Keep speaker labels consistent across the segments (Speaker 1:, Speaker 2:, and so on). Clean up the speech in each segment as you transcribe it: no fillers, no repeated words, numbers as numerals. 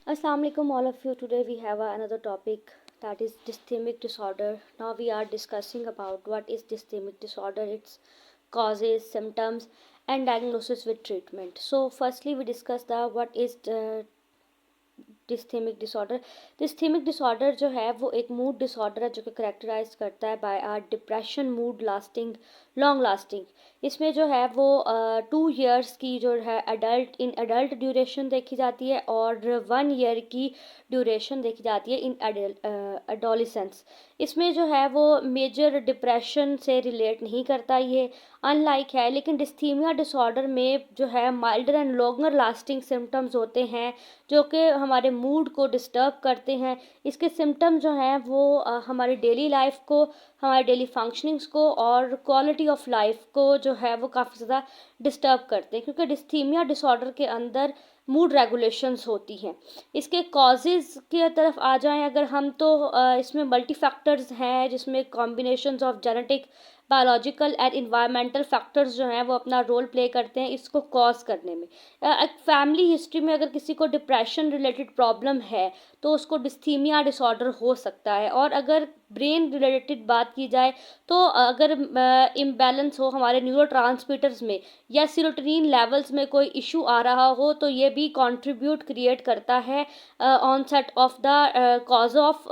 Speaker 1: Assalamu alaikum all of you. Today we have another topic, that is dysthymic disorder. Now we are discussing about what is dysthymic disorder, its causes, symptoms and diagnosis with treatment. So firstly we discuss the what is dysthymic disorder. Dysthymic disorder जो है वो एक mood disorder है जो कि characterize करता है by are depression mood lasting long lasting. इसमें जो है वो 2 years की जो है अडल्ट ड्यूरेशन देखी जाती है और 1 year की ड्यूरेशन देखी जाती है इन एडोलिसेंस। इसमें जो है वो मेजर डिप्रेशन से रिलेट नहीं करता ये, अनलाइक है। लेकिन डिस्थीमिया डिसऑर्डर में जो है milder and longer lasting symptoms होते हैं जो कि हमारे मूड को डिस्टर्ब करते हैं। इसके सिम्टम जो हैं वो हमारी डेली लाइफ को, हमारे डेली फंक्शनिंग्स को और क्वालिटी ऑफ लाइफ को जो है वो काफ़ी ज़्यादा डिस्टर्ब करते हैं, क्योंकि डिस्थीमिया डिसऑर्डर के अंदर मूड रेगुलेशंस होती हैं। इसके कॉजेज़ की तरफ आ जाएं अगर हम, तो इसमें मल्टी फैक्टर्स हैं जिसमें combinations of genetic, biological and environmental factors जो हैं वो अपना रोल प्ले करते हैं इसको कॉज करने में। एक फैमिली हिस्ट्री में अगर किसी को डिप्रेशन रिलेटेड प्रॉब्लम है तो उसको डिस्थीमिया डिसऑर्डर हो सकता है। और अगर ब्रेन रिलेटेड बात की जाए तो अगर इम्बैलेंस हो हमारे न्यूरोट्रांसमीटर्स में या सीरोटोनिन लेवल्स में कोई इशू आ रहा हो तो ये भी कंट्रीब्यूट क्रिएट करता है onset of the cause of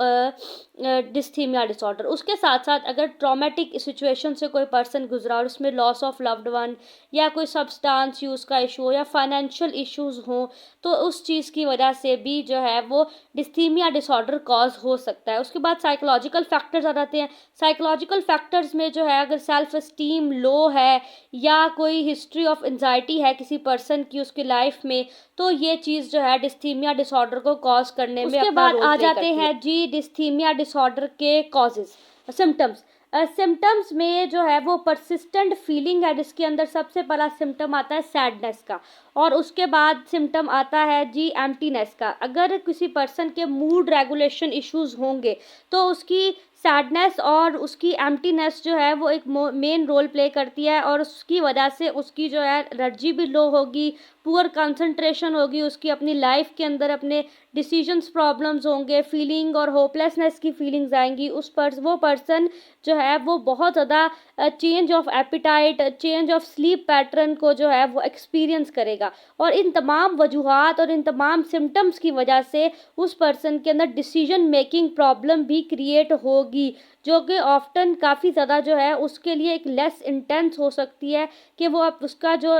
Speaker 1: dysthymia disorder. उसके साथ साथ अगर ट्रॉमेटिक सिचुएशन से कोई पर्सन गुजरा और उसमें लॉस ऑफ लव्ड वन या कोई सब्सटेंस यूज़ का इशू हो या फाइनेंशियल इश्यूज हों तो उस चीज़ की वजह से भी जो है वो डिस्थीमिया डिसऑर्डर कॉज हो सकता है। उसके बाद साइकोलॉजिकल फैक्टर्स आ जाते हैं। साइकोलॉजिकल फैक्टर्स में जो है अगर सेल्फ एस्टीम लो है या कोई हिस्ट्री ऑफ एंजाइटी है किसी पर्सन की उसकी लाइफ में तो ये चीज़ जो है डिस्थीमिया डिसऑर्डर को कॉज करने में उसके बाद आ जाते हैं जी डिस्थीमिया डिसऑर्डर के कॉजेज, सिम्टम्स। सिम्टम्स में जो है वो परसिस्टेंट फीलिंग है जिसके अंदर सबसे पहला सिम्टम आता है सैडनेस का और उसके बाद सिम्टम आता है जी एम्प्टीनेस का। अगर किसी पर्सन के मूड रेगुलेशन इश्यूज होंगे तो उसकी सैडनेस और उसकी एम्प्टीनेस जो है वो एक मेन रोल प्ले करती है और उसकी वजह से उसकी जो है एनर्जी भी लो होगी, पुअर कंसंट्रेशन होगी उसकी अपनी लाइफ के अंदर, अपने डिसीजंस प्रॉब्लम्स होंगे, फीलिंग और होपलेसनेस की फीलिंग्स आएंगी। वो पर्सन जो है वो बहुत ज़्यादा change of appetite, change of sleep pattern को जो है वो एक्सपीरियंस करेगा। और इन तमाम वजूहात और इन तमाम सिम्टम्स की वजह से उस पर्सन के अंदर डिसीजन मेकिंग प्रॉब्लम भी क्रिएट होगी जो कि ऑफ्टन काफ़ी ज़्यादा जो है उसके लिए एक लेस इंटेंस हो सकती है कि वो अब उसका जो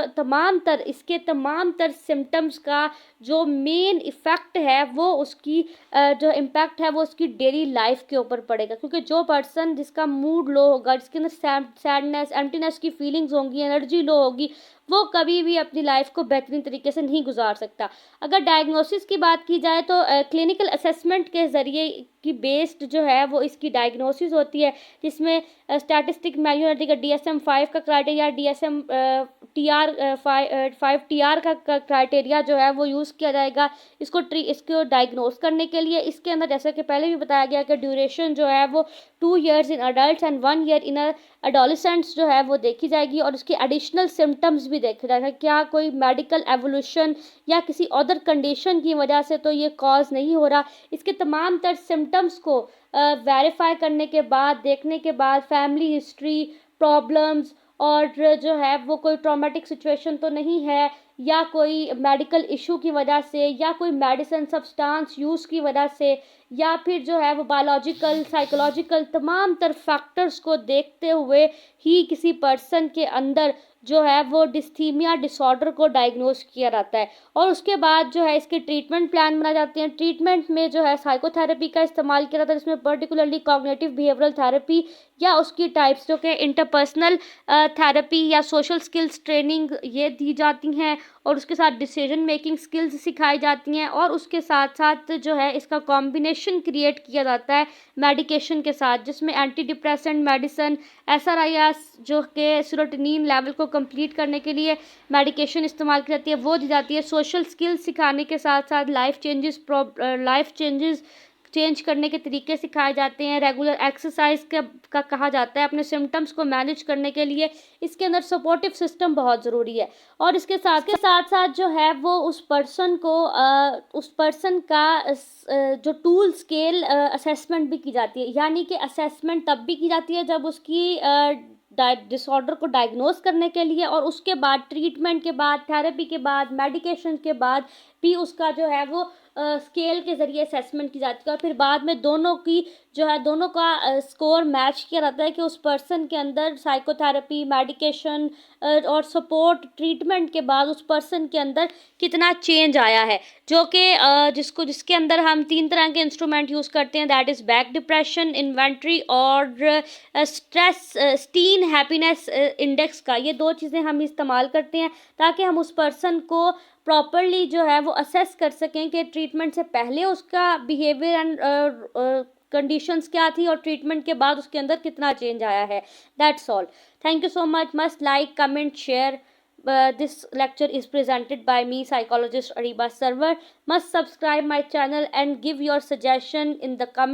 Speaker 1: इसके तमाम तर सिम्टम्स का जो मेन इफ़ेक्ट है वो उसकी जो इम्पैक्ट है वो उसकी डेली लाइफ के ऊपर पड़ेगा। क्योंकि जो पर्सन जिसका मूड लो होगा, जिसके अंदर सैडनेस एम्प्टीनेस की फीलिंग्स होंगी, एनर्जी लो होगी, वो कभी भी अपनी लाइफ को बेहतरीन तरीके से नहीं गुजार सकता। अगर डायग्नोसिस की बात की जाए तो क्लिनिकल असेसमेंट के ज़रिए की बेस्ड जो है वो इसकी डायग्नोसिस होती है, जिसमें स्टैटिस्टिक मैन्युअलिटी का DSM-5 का क्राइटेरिया, DSM TR 5 TR का क्राइटेरिया जो है वो यूज़ किया जाएगा इसको डायग्नोस करने के लिए। इसके अंदर जैसा कि पहले भी बताया गया कि ड्यूरेशन जो है वो 2 years in adult and 1 year इन एडोलिसेंट्स जो है वो देखी जाएगी और उसकी एडिशनल सिम्टम्स भी देखा जाएगा, क्या कोई मेडिकल एवोल्यूशन या किसी अदर कंडीशन की वजह से तो ये कॉज नहीं हो रहा। इसके तमाम तर सिम्टम्स को वेरीफाई करने के बाद, देखने के बाद, फैमिली हिस्ट्री, प्रॉब्लम्स और जो है वो कोई ट्रॉमेटिक सिचुएशन तो नहीं है या कोई मेडिकल इशू की वजह से या कोई मेडिसिन सब्सटेंस यूज़ की वजह से या फिर जो है वो बायोलॉजिकल, साइकोलॉजिकल तमाम तर फैक्टर्स को देखते हुए ही किसी पर्सन के अंदर जो है वो डिस्थीमिया डिसऑर्डर को डायग्नोस किया जाता है। और उसके बाद जो है इसके ट्रीटमेंट प्लान बनाए जाते हैं। ट्रीटमेंट में जो है साइकोथेरेपी का इस्तेमाल किया जाता है, जिसमें पर्टिकुलरली कॉग्निटिव बिहेवियरल थेरेपी या उसकी टाइप्स जो कि इंटरपर्सनल थेरेपी या सोशल स्किल्स ट्रेनिंग ये दी जाती हैं और उसके साथ डिसीजन मेकिंग स्किल्स सिखाई जाती हैं और उसके साथ साथ जो है इसका कॉम्बिनेशन क्रिएट किया जाता है मेडिकेशन के साथ, जिसमें एंटी डिप्रेसेंट मेडिसिन, SRIs जो कि सेरोटोनिन लेवल को कंप्लीट करने के लिए मेडिकेशन इस्तेमाल की जाती है वो दी जाती है। सोशल स्किल्स सिखाने के साथ साथ लाइफ चेंजेस चेंज करने के तरीके सिखाए जाते हैं, रेगुलर एक्सरसाइज का कहा जाता है अपने सिम्टम्स को मैनेज करने के लिए। इसके अंदर सपोर्टिव सिस्टम बहुत ज़रूरी है। और इसके साथ साथ जो है वो उस पर्सन का जो टूल स्केल असेसमेंट भी की जाती है, यानी कि असेसमेंट तब भी की जाती है जब उसकी डिसऑर्डर को डायग्नोस करने के लिए, और उसके बाद ट्रीटमेंट के बाद, थेरेपी के बाद, मेडिकेशन के बाद भी उसका जो है वो स्केल के ज़रिए असेसमेंट की जाती है। और फिर बाद में दोनों का स्कोर मैच किया जाता है कि उस पर्सन के अंदर साइकोथेरेपी, मेडिकेशन और सपोर्ट ट्रीटमेंट के बाद उस पर्सन के अंदर कितना चेंज आया है। जो कि जिसके अंदर हम 3 तरह के इंस्ट्रूमेंट यूज़ करते हैं, that is back depression, inventory और स्ट्रेस स्टीन हैप्पीनेस इंडेक्स का। ये 2 चीज़ें हम इस्तेमाल करते हैं ताकि हम उस पर्सन को प्रॉपरली जो है वो असेस कर सकें कि ट्रीटमेंट से पहले उसका बिहेवियर एंड कंडीशंस क्या थी और ट्रीटमेंट के बाद उसके अंदर कितना चेंज आया है। That's all. Thank you so much. Must like, comment, share. This lecture is presented by me, psychologist Ariba Sarwar. Must subscribe my channel and give your suggestion in the comment.